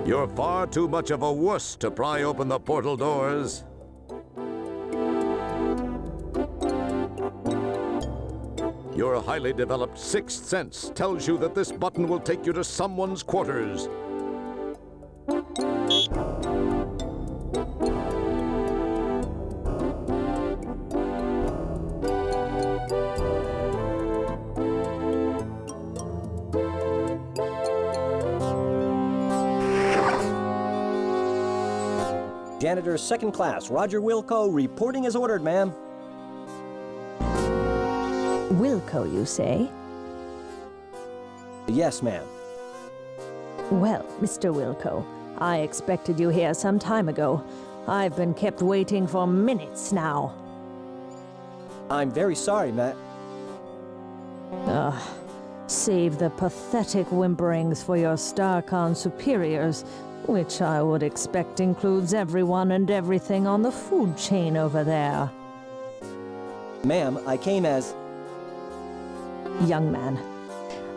You're far too much of a wuss to pry open the portal doors. Your highly developed sixth sense tells you that this button will take you to someone's quarters. Janitor second class, Roger Wilco, reporting as ordered, ma'am. Wilco, you say? Yes, ma'am. Well, Mr. Wilco, I expected you here some time ago. I've been kept waiting for minutes now. I'm very sorry, Matt. Save the pathetic whimperings for your StarCon superiors, which I would expect includes everyone and everything on the food chain over there. Ma'am, I came as... Young man,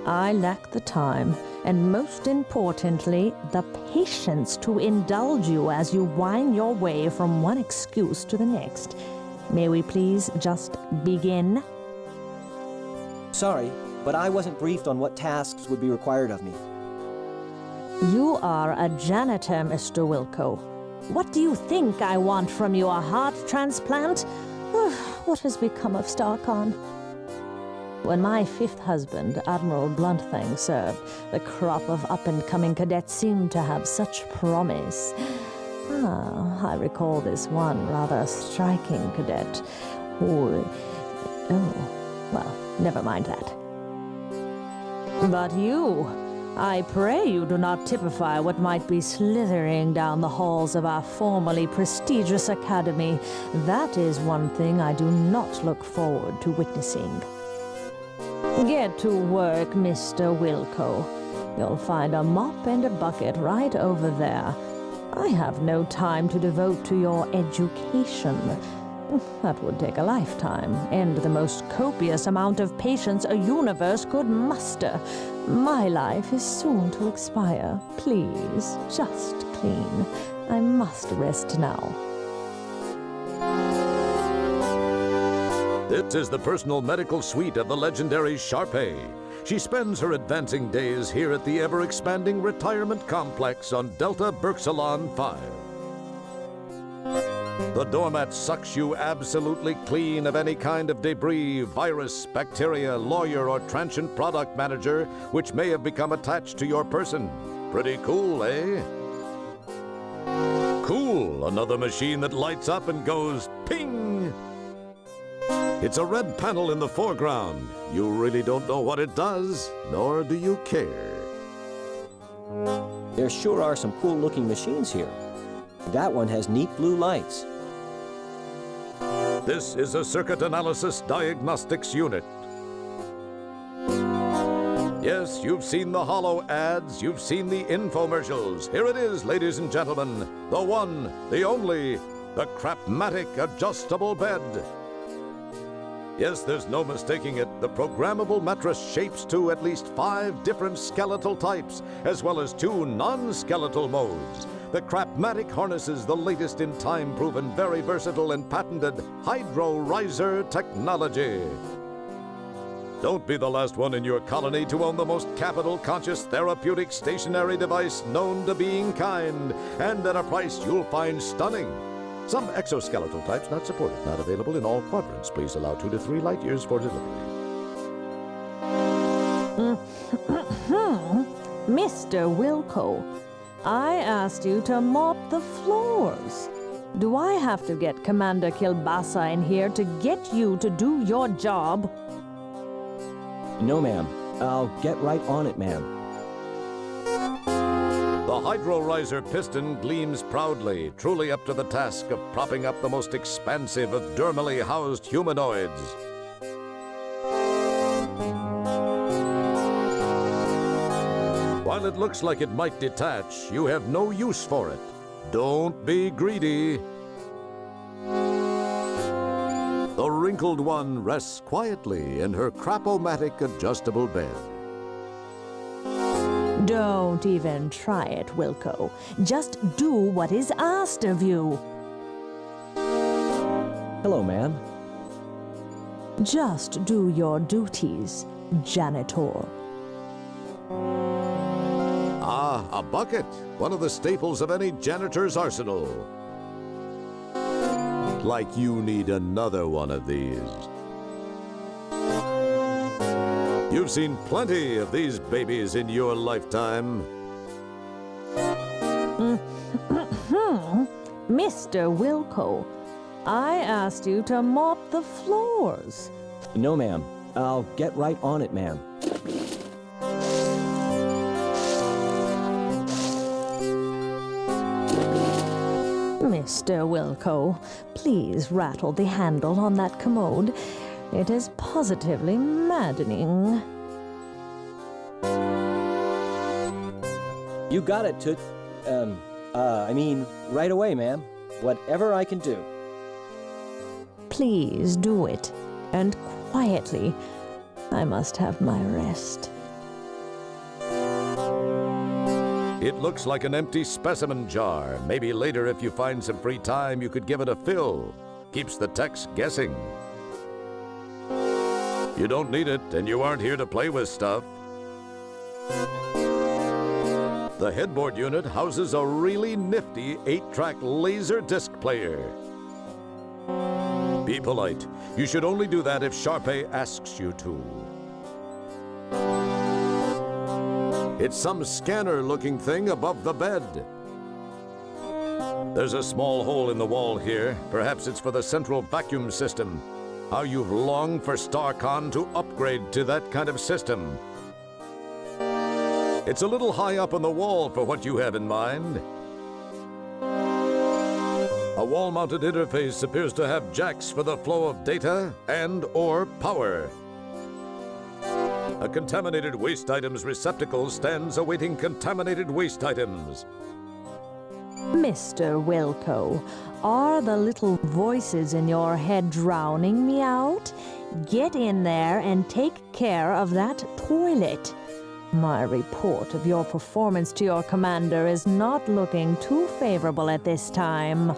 I lack the time, and most importantly, the patience to indulge you as you wind your way from one excuse to the next. May we please just begin? Sorry, but I wasn't briefed on what tasks would be required of me. You are a janitor, Mr. Wilco. What do you think I want from you, a heart transplant? What has become of StarCon? When my fifth husband, Admiral Bluntfang, served, the crop of up-and-coming cadets seemed to have such promise. I recall this one rather striking cadet who... Oh, well, never mind that. But you, I pray you do not typify what might be slithering down the halls of our formerly prestigious academy. That is one thing I do not look forward to witnessing. Get to work, Mr. Wilco. You'll find a mop and a bucket right over there. I have no time to devote to your education. That would take a lifetime, and the most copious amount of patience a universe could muster. My life is soon to expire. Please, just clean. I must rest now. This is the personal medical suite of the legendary Sharpei. She spends her advancing days here at the ever-expanding retirement complex on Delta Berxalon 5. The doormat sucks you absolutely clean of any kind of debris, virus, bacteria, lawyer, or transient product manager which may have become attached to your person. Pretty cool, eh? Cool, another machine that lights up and goes ping! It's a red panel in the foreground. You really don't know what it does, nor do you care. There sure are some cool-looking machines here. That one has neat blue lights. This is a circuit analysis diagnostics unit. Yes, you've seen the hollow ads, you've seen the infomercials. Here it is, ladies and gentlemen. The one, the only, the Crapmatic adjustable bed. Yes, there's no mistaking it. The programmable mattress shapes to at least 5 different skeletal types, as well as 2 non-skeletal modes. The Crapmatic harnesses the latest in time-proven, very versatile and patented Hydro-Riser technology. Don't be the last one in your colony to own the most capital-conscious therapeutic stationary device known to being kind, and at a price you'll find stunning. Some exoskeletal types not supported, not available in all quadrants. Please allow 2 to 3 light years for delivery. Mr. Wilco, I asked you to mop the floors. Do I have to get Commander Kilbasa in here to get you to do your job? No, ma'am. I'll get right on it, ma'am. The Hydro-Riser piston gleams proudly, truly up to the task of propping up the most expansive of dermally housed humanoids. While it looks like it might detach, you have no use for it. Don't be greedy. The wrinkled one rests quietly in her Crapomatic adjustable bed. Don't even try it, Wilco. Just do what is asked of you. Hello, ma'am. Just do your duties, janitor. Ah, a bucket, one of the staples of any janitor's arsenal. Like you need another one of these. You've seen plenty of these babies in your lifetime. Mr. Wilco, I asked you to mop the floors. No, ma'am. I'll get right on it, ma'am. Mr. Wilco, please rattle the handle on that commode. It is positively maddening. You got it, I mean, right away, ma'am. Whatever I can do. Please do it, and quietly. I must have my rest. It looks like an empty specimen jar. Maybe later, if you find some free time, you could give it a fill. Keeps the techs guessing. You don't need it, and you aren't here to play with stuff. The headboard unit houses a really nifty 8-track laser disc player. Be polite. You should only do that if Sharpei asks you to. It's some scanner-looking thing above the bed. There's a small hole in the wall here. Perhaps it's for the central vacuum system. How you've longed for StarCon to upgrade to that kind of system. It's a little high up on the wall for what you have in mind. A wall-mounted interface appears to have jacks for the flow of data and/or power. A contaminated waste items receptacle stands awaiting contaminated waste items. Mr. Wilco, are the little voices in your head drowning me out? Get in there and take care of that toilet. My report of your performance to your commander is not looking too favorable at this time.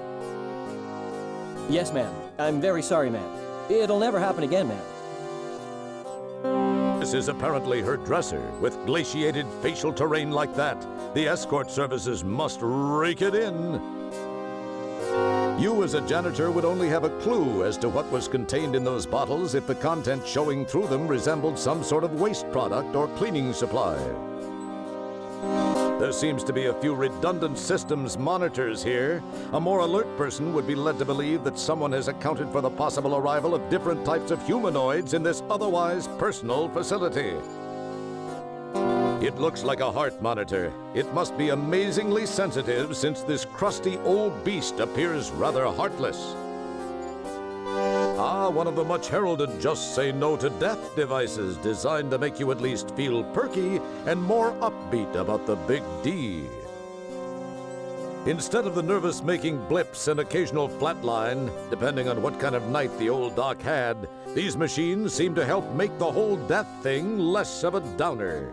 Yes, ma'am. I'm very sorry, ma'am. It'll never happen again, ma'am. This is apparently her dresser. With glaciated facial terrain like that, the escort services must rake it in. You as a janitor would only have a clue as to what was contained in those bottles if the content showing through them resembled some sort of waste product or cleaning supply. There seems to be a few redundant systems monitors here. A more alert person would be led to believe that someone has accounted for the possible arrival of different types of humanoids in this otherwise personal facility. It looks like a heart monitor. It must be amazingly sensitive since this crusty old beast appears rather heartless. Ah, one of the much heralded Just Say No to Death devices designed to make you at least feel perky and more upbeat about the Big D. Instead of the nervous-making blips and occasional flatline, depending on what kind of night the old doc had, these machines seem to help make the whole death thing less of a downer.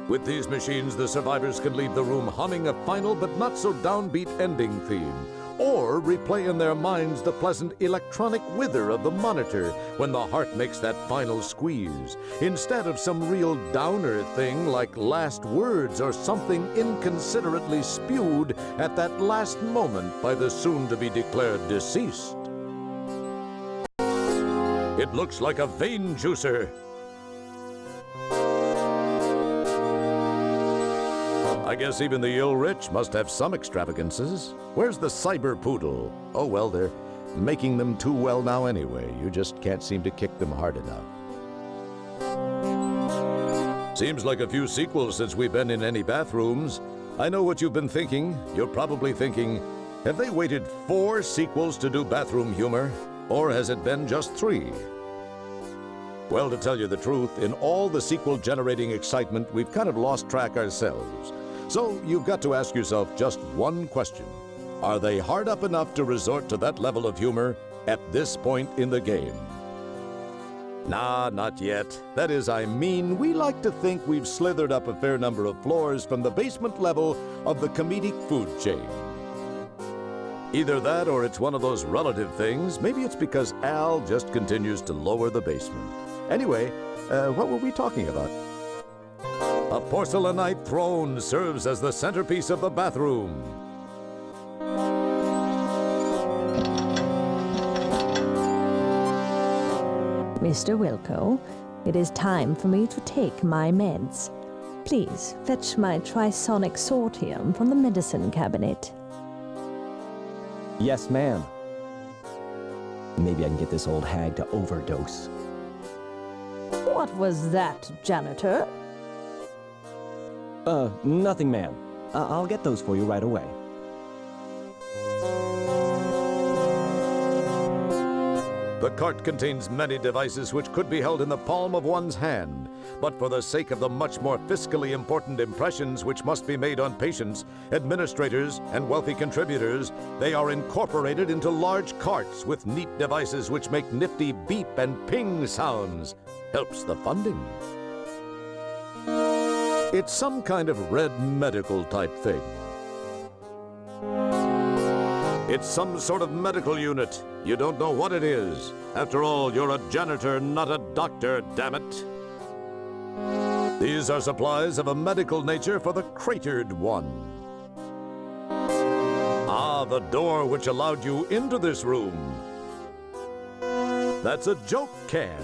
With these machines, the survivors can leave the room humming a final but not so downbeat ending theme, or replay in their minds the pleasant electronic wither of the monitor when the heart makes that final squeeze, instead of some real downer thing like last words or something inconsiderately spewed at that last moment by the soon-to-be-declared deceased. It looks like a vein juicer. I guess even the ill-rich must have some extravagances. Where's the cyber poodle? Oh, well, they're making them too well now anyway. You just can't seem to kick them hard enough. Seems like a few sequels since we've been in any bathrooms. I know what you've been thinking. You're probably thinking, have they waited 4 sequels to do bathroom humor? Or has it been just 3? Well, to tell you the truth, in all the sequel-generating excitement, we've kind of lost track ourselves. So you've got to ask yourself just one question. Are they hard up enough to resort to that level of humor at this point in the game? Nah, not yet. That is, I mean, we like to think we've slithered up a fair number of floors from the basement level of the comedic food chain. Either that or it's one of those relative things. Maybe it's because Al just continues to lower the basement. Anyway, what were we talking about? A porcelainite throne serves as the centerpiece of the bathroom. Mr. Wilco, it is time for me to take my meds. Please fetch my trisonic sortium from the medicine cabinet. Yes, ma'am. Maybe I can get this old hag to overdose. What was that, janitor? Nothing, ma'am. I'll get those for you right away. The cart contains many devices which could be held in the palm of one's hand, but for the sake of the much more fiscally important impressions which must be made on patients, administrators, and wealthy contributors, they are incorporated into large carts with neat devices which make nifty beep and ping sounds. Helps the funding. It's some kind of red medical type thing. It's some sort of medical unit. You don't know what it is. After all, you're a janitor, not a doctor, damn it. These are supplies of a medical nature for the cratered one. Ah, the door which allowed you into this room. That's a joke can.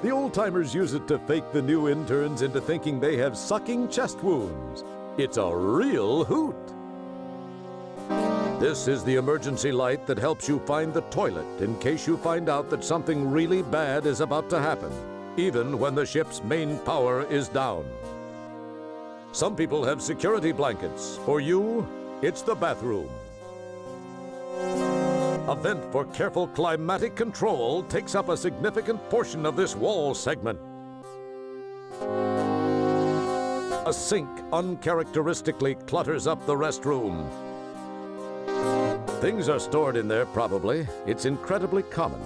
The old-timers use it to fake the new interns into thinking they have sucking chest wounds. It's a real hoot. This is the emergency light that helps you find the toilet in case you find out that something really bad is about to happen, even when the ship's main power is down. Some people have security blankets. For you, it's the bathroom. A vent for careful climatic control takes up a significant portion of this wall segment. A sink uncharacteristically clutters up the restroom. Things are stored in there, probably. It's incredibly common.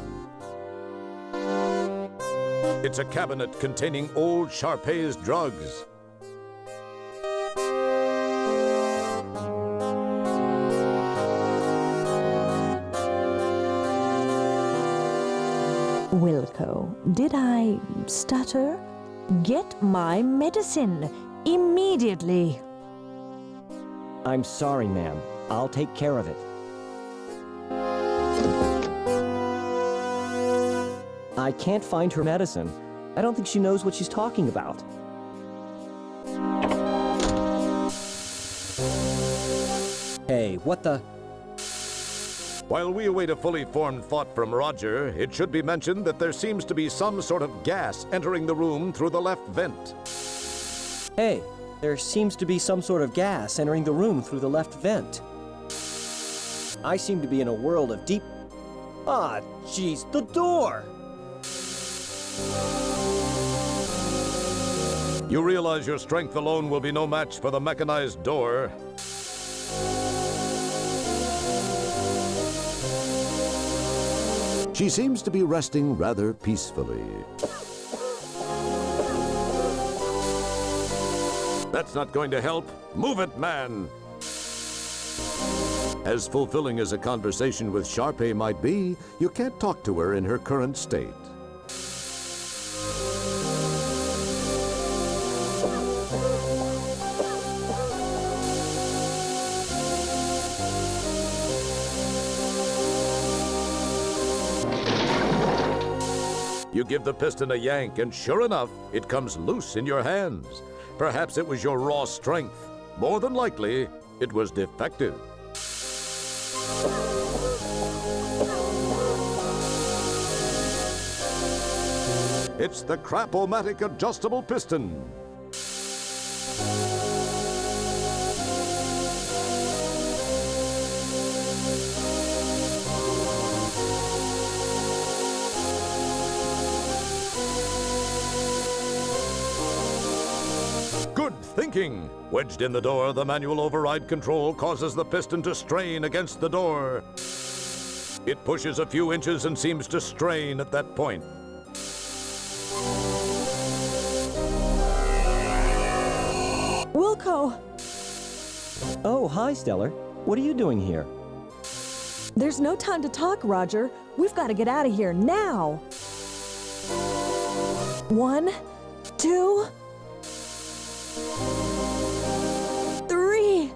It's a cabinet containing old Sharpei's drugs. Wilco, did I stutter? Get my medicine immediately. I'm sorry, ma'am. I'll take care of it. I can't find her medicine. I don't think she knows what she's talking about. Hey, what the? While we await a fully formed thought from Roger, it should be mentioned that there seems to be some sort of gas entering the room through the left vent. Hey, there seems to be some sort of gas entering the room through the left vent. I seem to be in a world of deep... Ah, jeez, the door! You realize your strength alone will be no match for the mechanized door. She seems to be resting rather peacefully. That's not going to help. Move it, man! As fulfilling as a conversation with Sharpei might be, you can't talk to her in her current state. You give the piston a yank, and sure enough, it comes loose in your hands. Perhaps it was your raw strength. More than likely, it was defective. It's the Crap-O-Matic adjustable piston. Good thinking! Wedged in the door, the manual override control causes the piston to strain against the door. It pushes a few inches and seems to strain at that point. Wilco! Oh, hi, Stellar. What are you doing here? There's no time to talk, Roger. We've got to get out of here now. 1, 2, 3.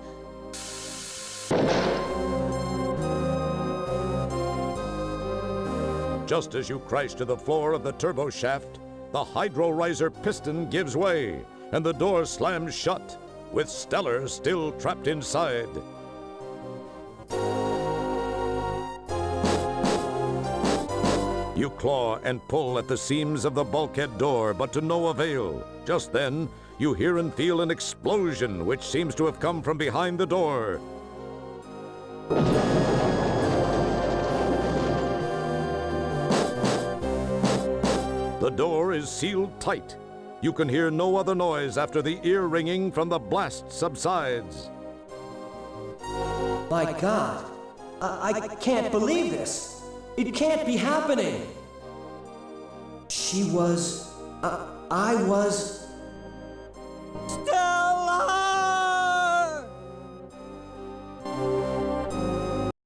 Just as you crash to the floor of the turbo shaft, the hydro riser piston gives way, and the door slams shut, with Stellar still trapped inside. You claw and pull at the seams of the bulkhead door, but to no avail. Just then, you hear and feel an explosion, which seems to have come from behind the door. The door is sealed tight. You can hear no other noise after the ear ringing from the blast subsides. My God, I can't believe this. It can't be happening. I was